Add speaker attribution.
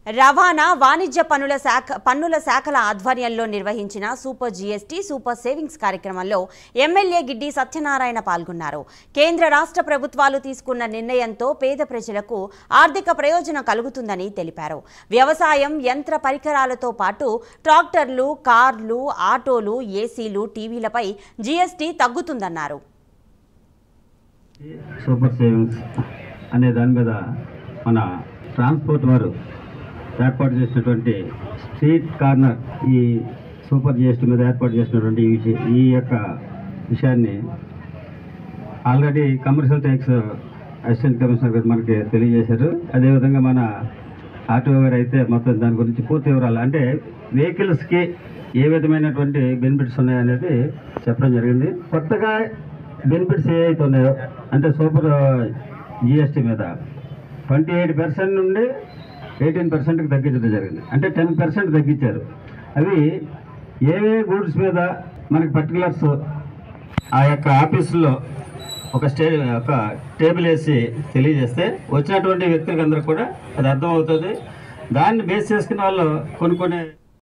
Speaker 1: రవాణా వాణిజ్య పన్నుల శాఖల ఆధ్వర్యంలో నిర్వహించిన సూపర్ జీఎస్టీ సూపర్ సేవింగ్స్ కార్యక్రమంలో ఎమ్మెల్యే గిడ్డి సత్యనారాయణ పాల్గొన్నారు. కేంద్ర రాష్ట్ర ప్రభుత్వాలు తీసుకున్న నిర్ణయంతో పేద ప్రజలకు ఆర్థిక ప్రయోజనం కలుగుతుందని తెలిపారు. వ్యవసాయం యంత్ర పరికరాలతో పాటు ట్రాక్టర్లు, కార్లు, ఆటోలు, ఏసీలు, టీవీలపై జీఎస్టీ తగ్గుతుందన్నారు.
Speaker 2: సూపర్ సేవింగ్స్ అనే దాని మీద మన ట్రాన్స్పోర్ట్ వారు ఏర్పాటు చేసినటువంటి స్ట్రీట్ కార్నర్ ఈ సూపర్ జిఎస్టీ మీద ఏర్పాటు చేసినటువంటి ఈ యొక్క విషయాన్ని already commercial tax assistant commissioner గారు మనకి తెలియజేశారు. అదేవిధంగా మన ఆర్టీఓ గారు అయితే మొత్తం దాని గురించి పూర్తి వివరాలు అంటే వెహికల్స్కి ఏ విధమైనటువంటి బెనిఫిట్స్ ఉన్నాయనేది చెప్పడం జరిగింది. కొత్తగా బెనిఫిట్స్ ఏవైతే ఉన్నాయో అంటే సూపర్ జిఎస్టీ మీద 28% నుండి 18%కి తగ్గించడం జరిగింది. అంటే 10% తగ్గించారు. అవి ఏవే గూడ్స్ మీద మనకి పర్టికులర్స్ ఆ యొక్క ఆఫీసులో ఒక టేబుల్ వేసి తెలియజేస్తే వచ్చినటువంటి వ్యక్తులకు అందరూ కూడా అది అర్థమవుతుంది. దాన్ని బేస్ చేసుకుని వాళ్ళు కొనుక్కునే